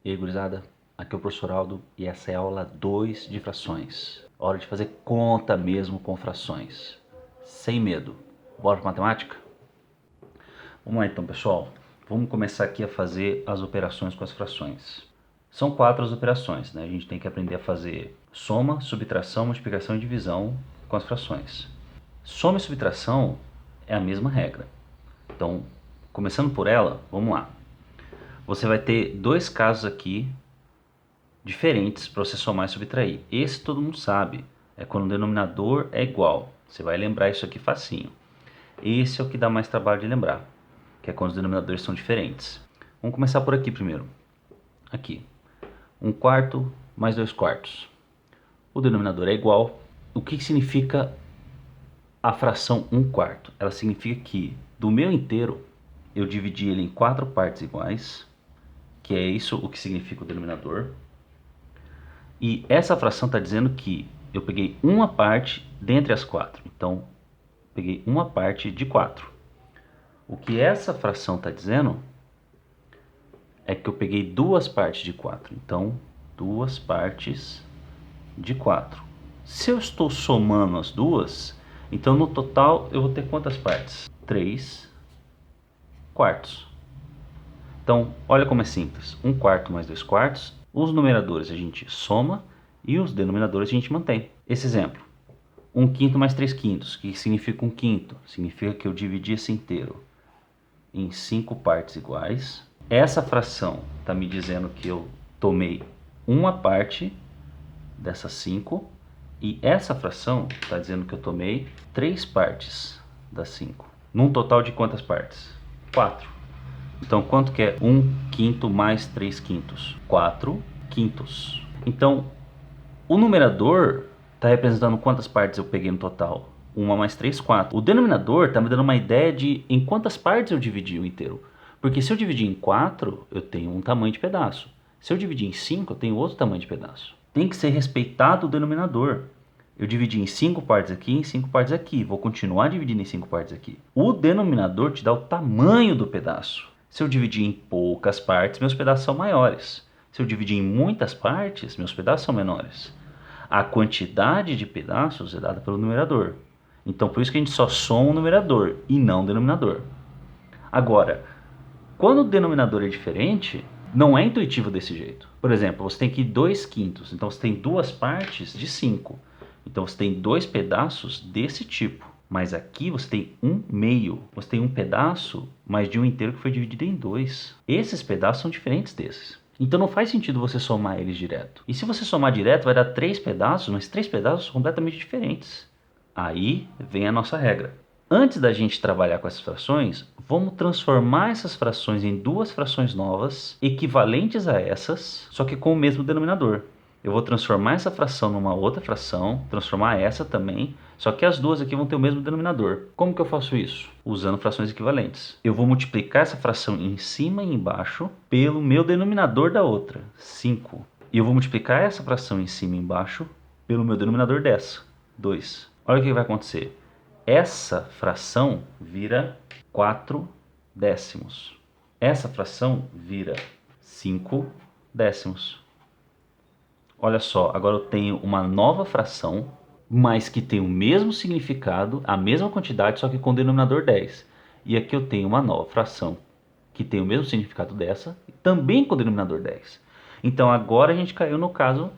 E aí, gurizada? Aqui é o professor Aldo e essa é a aula 2 de frações. Hora de fazer conta mesmo com frações. Sem medo. Bora para matemática? Vamos lá então, pessoal. Vamos começar aqui a fazer as operações com as frações. São 4 as operações, né? A gente tem que aprender a fazer soma, subtração, multiplicação e divisão com as frações. Soma e subtração é a mesma regra. Então, começando por ela, vamos lá. Você vai ter dois casos aqui diferentes para você somar e subtrair. Esse todo mundo sabe, é quando o denominador é igual. Você vai lembrar isso aqui facinho. Esse é o que dá mais trabalho de lembrar, que é quando os denominadores são diferentes. Vamos começar por aqui primeiro. Aqui, 1/4 mais 2/4. O denominador é igual. O que significa a fração 1/4? Ela significa que do meu inteiro eu dividi ele em 4 partes iguais, que é isso o que significa o denominador. E essa fração está dizendo que eu peguei uma parte dentre as 4. Então, peguei uma parte de 4. O que essa fração está dizendo é que eu peguei duas partes de 4. Então, duas partes de 4. Se eu estou somando as duas, então no total eu vou ter quantas partes? 3/4. Então, olha como é simples. 1/4 mais 2/4. Os numeradores a gente soma e os denominadores a gente mantém. Esse exemplo. 1/5 mais 3/5. O que significa 1/5? Significa que eu dividi esse inteiro em 5 partes iguais. Essa fração está me dizendo que eu tomei uma parte dessas 5. E essa fração está dizendo que eu tomei 3 partes das 5. Num total de quantas partes? 4. Então, quanto que é 1/5 mais 3/5? 4/5. Então, o numerador está representando quantas partes eu peguei no total? 1 mais 3, 4. O denominador está me dando uma ideia de em quantas partes eu dividi o inteiro. Porque se eu dividir em 4, eu tenho um tamanho de pedaço. Se eu dividir em 5, eu tenho outro tamanho de pedaço. Tem que ser respeitado o denominador. Eu dividi em 5 partes aqui, em 5 partes aqui. Vou continuar dividindo em 5 partes aqui. O denominador te dá o tamanho do pedaço. Se eu dividir em poucas partes, meus pedaços são maiores. Se eu dividir em muitas partes, meus pedaços são menores. A quantidade de pedaços é dada pelo numerador. Então, por isso que a gente só soma o numerador e não o denominador. Agora, quando o denominador é diferente, não é intuitivo desse jeito. Por exemplo, você tem aqui 2/5. Então, você tem duas partes de 5. Então, você tem dois pedaços desse tipo. Mas aqui você tem 1/2. Você tem um pedaço, mas de um inteiro que foi dividido em 2. Esses pedaços são diferentes desses. Então não faz sentido você somar eles direto. E se você somar direto, vai dar 3 pedaços, mas 3 pedaços completamente diferentes. Aí vem a nossa regra. Antes da gente trabalhar com essas frações, vamos transformar essas frações em duas frações novas, equivalentes a essas, só que com o mesmo denominador. Eu vou transformar essa fração numa outra fração, transformar essa também, só que as duas aqui vão ter o mesmo denominador. Como que eu faço isso? Usando frações equivalentes. Eu vou multiplicar essa fração em cima e embaixo pelo meu denominador da outra, 5. E eu vou multiplicar essa fração em cima e embaixo pelo meu denominador dessa, 2. Olha o que vai acontecer. Essa fração vira 4 décimos. Essa fração vira 5 décimos. Olha só, agora eu tenho uma nova fração, mas que tem o mesmo significado, a mesma quantidade, só que com o denominador 10. E aqui eu tenho uma nova fração que tem o mesmo significado dessa, também com o denominador 10. Então agora a gente caiu no caso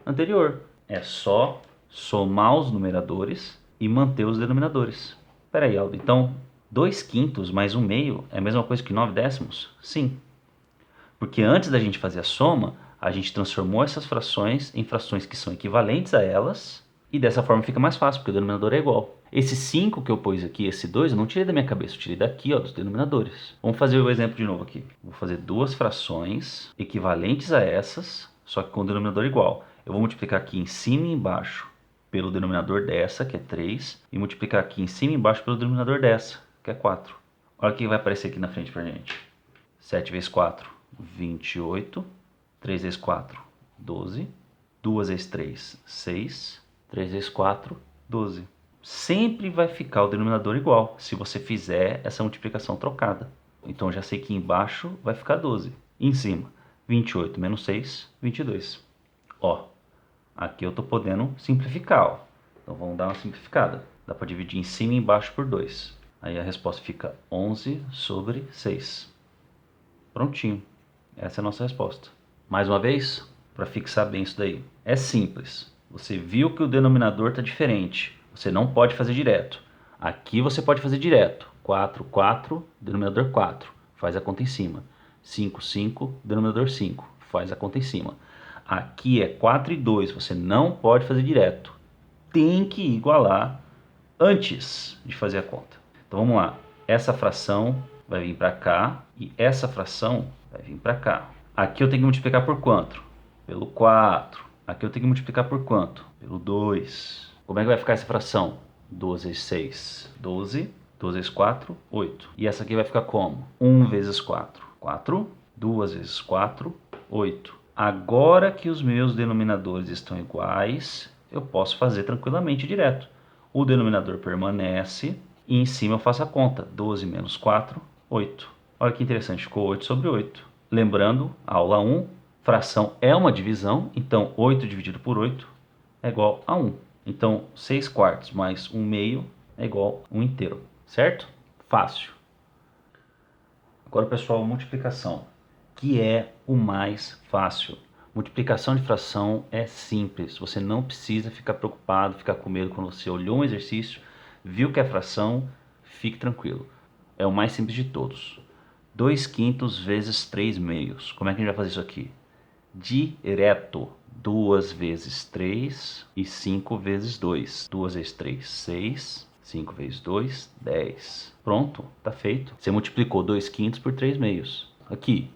anterior. É só somar os numeradores e manter os denominadores. Espera aí, Aldo, então 2/5 mais 1/2 é a mesma coisa que 9 décimos? Sim. Porque antes da gente fazer a soma, a gente transformou essas frações em frações que são equivalentes a elas, e dessa forma fica mais fácil, porque o denominador é igual. Esse 5 que eu pus aqui, esse 2, eu não tirei da minha cabeça, eu tirei daqui, ó, dos denominadores. Vamos fazer o exemplo de novo aqui. Vou fazer duas frações equivalentes a essas, só que com o denominador igual. Eu vou multiplicar aqui em cima e embaixo pelo denominador dessa, que é 3, e multiplicar aqui em cima e embaixo pelo denominador dessa, que é 4. Olha o que vai aparecer aqui na frente pra gente. 7 vezes 4, 28. 3 vezes 4, 12. 2 vezes 3, 6. 3 vezes 4, 12. Sempre vai ficar o denominador igual, se você fizer essa multiplicação trocada. Então já sei que embaixo vai ficar 12. Em cima, 28 menos 6, 22. Ó, aqui eu estou podendo simplificar, ó. Então vamos dar uma simplificada. Dá para dividir em cima e embaixo por 2. Aí a resposta fica 11 sobre 6. Prontinho. Essa é a nossa resposta. Mais uma vez, para fixar bem isso daí. É simples. Você viu que o denominador está diferente. Você não pode fazer direto. Aqui você pode fazer direto. 4, 4, denominador 4. Faz a conta em cima. 5, 5, denominador 5. Faz a conta em cima. Aqui é 4 e 2. Você não pode fazer direto. Tem que igualar antes de fazer a conta. Então vamos lá. Essa fração vai vir para cá e essa fração vai vir para cá. Aqui eu tenho que multiplicar por quanto? Pelo 4. Aqui eu tenho que multiplicar por quanto? Pelo 2. Como é que vai ficar essa fração? 12 vezes 6, 12. 12 vezes 4, 8. E essa aqui vai ficar como? 1 vezes 4, 4. 2 vezes 4, 8. Agora que os meus denominadores estão iguais, eu posso fazer tranquilamente direto. O denominador permanece e em cima eu faço a conta. 12 menos 4, 8. Olha que interessante, ficou 8 sobre 8. Lembrando, aula 1, fração é uma divisão, então 8 dividido por 8 é igual a 1. Então 6 quartos mais 1 meio é igual a 1 inteiro, certo? Fácil. Agora, pessoal, multiplicação, que é o mais fácil. Multiplicação de fração é simples, você não precisa ficar preocupado, ficar com medo quando você olhou um exercício, viu que é fração, fique tranquilo. É o mais simples de todos. 2 quintos vezes 3 meios. Como é que a gente vai fazer isso aqui? Direto. 2 vezes 3 e 5 vezes 2. 2 vezes 3, 6. 5 vezes 2, 10. Pronto, tá feito. Você multiplicou 2 quintos por 3 meios. Aqui,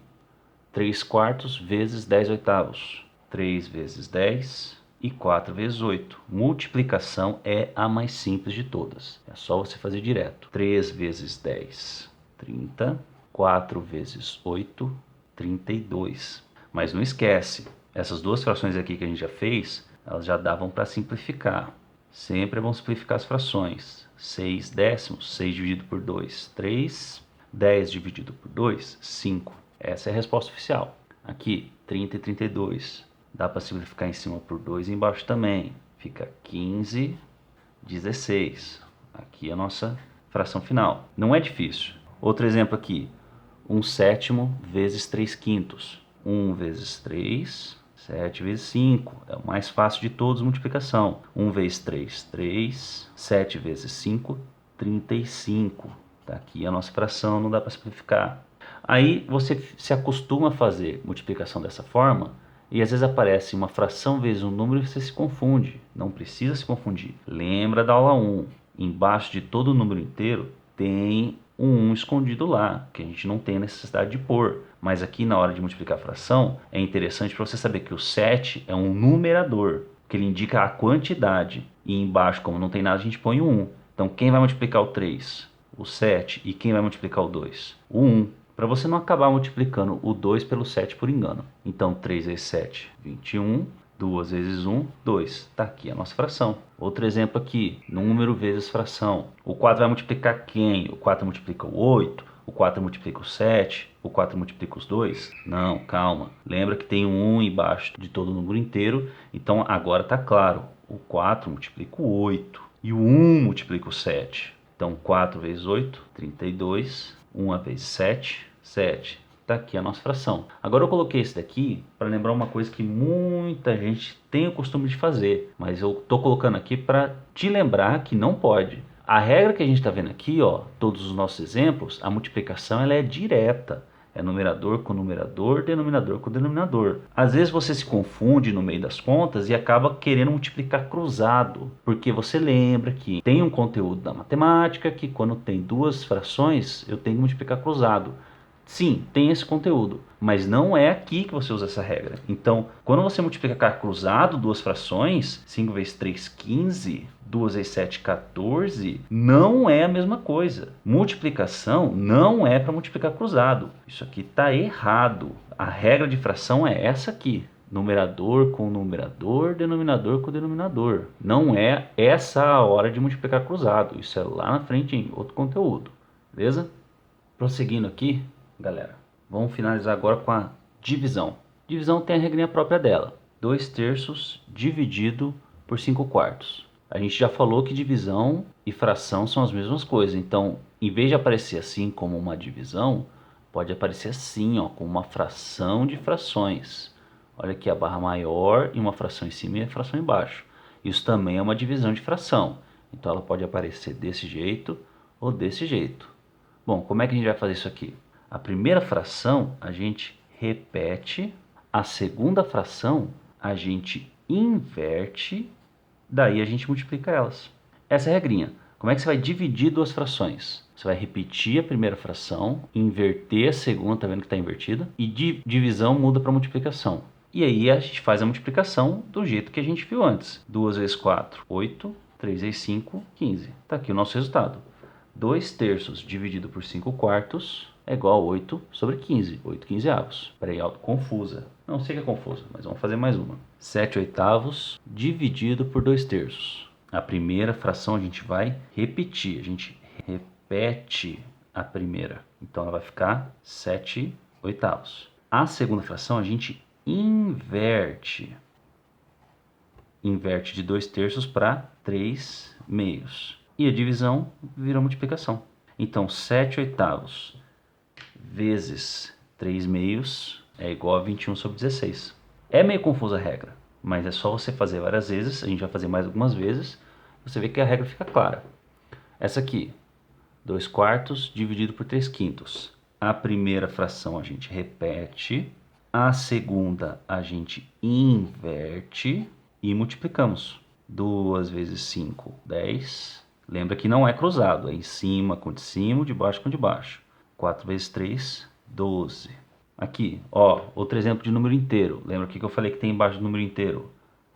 3 quartos vezes 10 oitavos. 3 vezes 10 e 4 vezes 8. Multiplicação é a mais simples de todas. É só você fazer direto. 3 vezes 10, 30. 4 vezes 8, 32. Mas não esquece, essas duas frações aqui que a gente já fez, elas já davam para simplificar. Sempre é bom simplificar as frações. 6 décimos, 6 dividido por 2, 3. 10 dividido por 2, 5. Essa é a resposta oficial. Aqui, 30 e 32. Dá para simplificar em cima por 2 e embaixo também. Fica 15, 16. Aqui é a nossa fração final. Não é difícil. Outro exemplo aqui. 1 sétimo vezes 3 quintos. 1 vezes 3, 7 vezes 5. É o mais fácil de todos, multiplicação. 1 vezes 3, 3. 7 vezes 5, 35. Tá aqui a nossa fração, não dá para simplificar. Aí você se acostuma a fazer multiplicação dessa forma e às vezes aparece uma fração vezes um número e você se confunde. Não precisa se confundir. Lembra da aula 1. Embaixo de todo o número inteiro tem um 1 escondido lá, que a gente não tem necessidade de pôr. Mas aqui na hora de multiplicar a fração, é interessante para você saber que o 7 é um numerador, que ele indica a quantidade. E embaixo, como não tem nada, a gente põe o 1. Então quem vai multiplicar o 3? O 7. E quem vai multiplicar o 2? O 1. Para você não acabar multiplicando o 2 pelo 7 por engano. Então 3 vezes 7, 21. 2 vezes 1, 2. Está aqui a nossa fração. Outro exemplo aqui, número vezes fração. O 4 vai multiplicar quem? O 4 multiplica o 8, o 4 multiplica o 7, o 4 multiplica os 2? Não, calma. Lembra que tem um 1 embaixo de todo o número inteiro, então agora está claro. O 4 multiplica o 8 e o 1 multiplica o 7. Então 4 vezes 8, 32. 1 vezes 7, 7. Tá aqui a nossa fração. Agora eu coloquei esse daqui para lembrar uma coisa que muita gente tem o costume de fazer, mas eu tô colocando aqui para te lembrar que não pode. A regra que a gente está vendo aqui, ó, todos os nossos exemplos, a multiplicação ela é direta. É numerador com numerador, denominador com denominador. Às vezes você se confunde no meio das contas e acaba querendo multiplicar cruzado, porque você lembra que tem um conteúdo da matemática que quando tem duas frações eu tenho que multiplicar cruzado. Sim, tem esse conteúdo, mas não é aqui que você usa essa regra. Então, quando você multiplicar cruzado duas frações, 5 vezes 3, 15, 2 vezes 7, 14, não é a mesma coisa. Multiplicação não é para multiplicar cruzado. Isso aqui está errado. A regra de fração é essa aqui. Numerador com numerador, denominador com denominador. Não é essa a hora de multiplicar cruzado. Isso é lá na frente em outro conteúdo. Beleza? Prosseguindo aqui. Galera, vamos finalizar agora com a Divisão. Divisão tem a regrinha própria dela. 2/3 dividido por 5/4. A gente já falou que divisão e fração são as mesmas coisas. Então, em vez de aparecer assim como uma divisão, pode aparecer assim, ó, como uma fração de frações. Olha aqui a barra maior e uma fração em cima e a fração embaixo. Isso também é uma divisão de fração. Então, ela pode aparecer desse jeito ou desse jeito. Bom, como é que a gente vai fazer isso aqui? A primeira fração a gente repete, a segunda fração a gente inverte, daí a gente multiplica elas. Essa é a regrinha. Como é que você vai dividir duas frações? Você vai repetir a primeira fração, inverter a segunda, tá vendo que está invertida? E divisão muda para multiplicação. E aí a gente faz a multiplicação do jeito que a gente viu antes. 2 vezes 4, 8. 3 vezes 5, 15. Está aqui o nosso resultado. 2/3 dividido por 5/4 é igual a 8 sobre 15. 8/15. Peraí, confusa. Não sei que é confusa, mas vamos fazer mais uma. 7/8 dividido por 2/3. A primeira fração a gente vai repetir. A gente repete a primeira. Então ela vai ficar 7/8. A segunda fração a gente inverte. Inverte de 2/3 para 3/2. E a divisão vira multiplicação. Então, 7/8 vezes 3/2 é igual a 21 sobre 16. É meio confusa a regra, mas é só você fazer várias vezes. A gente vai fazer mais algumas vezes. Você vê que a regra fica clara. Essa aqui, 2/4 dividido por 3/5. A primeira fração a gente repete. A segunda a gente inverte e multiplicamos. 2 vezes 5, 10. Lembra que não é cruzado, é em cima com de cima, de baixo com de baixo. 4 vezes 3, 12. Aqui, ó, outro exemplo de número inteiro. Lembra que eu falei que tem embaixo do número inteiro?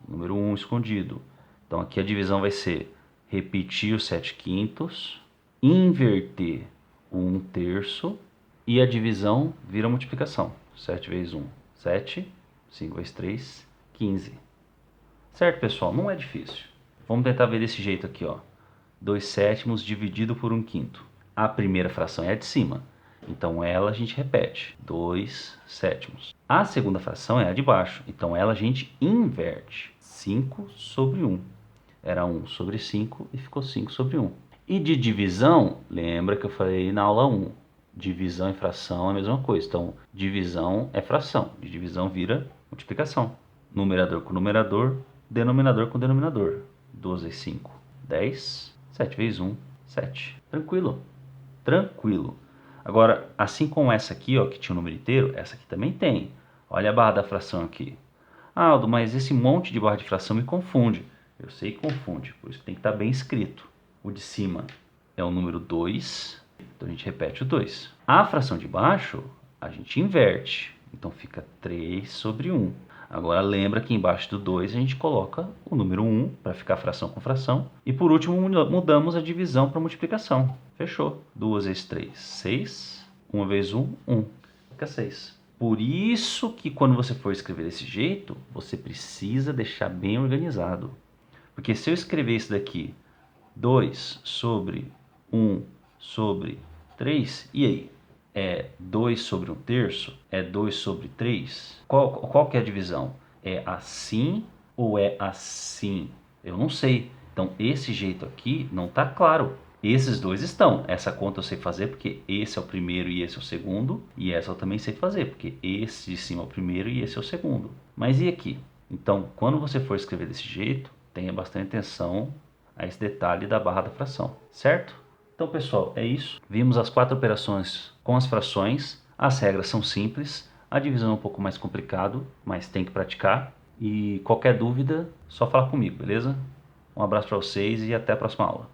Número 1 escondido. Então aqui a divisão vai ser repetir o 7/5, inverter o 1/3 e a divisão vira multiplicação. 7 vezes 1, 7. 5 vezes 3, 15. Certo, pessoal? Não é difícil. Vamos tentar ver desse jeito aqui, ó. 2/7 dividido por 1/5. A primeira fração é a de cima. Então ela a gente repete. 2/7. A segunda fração é a de baixo. Então ela a gente inverte. 5 sobre 1. Era 1 sobre 5 e ficou 5 sobre 1. E de divisão, lembra que eu falei na aula 1. Divisão e fração é a mesma coisa. Então, divisão é fração. De divisão vira multiplicação. Numerador com numerador, denominador com denominador. 12 vezes 5, 10. 7 vezes 1, 7. Tranquilo. Tranquilo. Agora, assim como essa aqui, ó, que tinha o número inteiro, essa aqui também tem. Olha a barra da fração aqui. Ah, Aldo, mas esse monte de barra de fração me confunde. Eu sei que confunde, por isso tem que estar bem escrito. O de cima é o número 2, então a gente repete o 2. A fração de baixo, a gente inverte, então fica 3 sobre 1. Agora lembra que embaixo do 2 a gente coloca o número 1 para ficar fração com fração. E por último mudamos a divisão para multiplicação. Fechou. 2 vezes 3, 6. 1 vezes 1, 1. Fica 6. Por isso que quando você for escrever desse jeito, você precisa deixar bem organizado. Porque se eu escrever isso daqui, 2 sobre 1 sobre 3, e aí? É 2 sobre 1/3? É 2 sobre 3? Qual que é a divisão? É assim ou é assim? Eu não sei. Então, esse jeito aqui não está claro. Esses dois estão. Essa conta eu sei fazer porque esse é o primeiro e esse é o segundo. E essa eu também sei fazer porque esse de cima é o primeiro e esse é o segundo. Mas e aqui? Então, quando você for escrever desse jeito, tenha bastante atenção a esse detalhe da barra da fração, certo? Então, pessoal, é isso. Vimos as 4 operações com as frações. As regras são simples. A divisão é um pouco mais complicado, mas tem que praticar. E qualquer dúvida, só falar comigo, beleza? Um abraço para vocês e até a próxima aula.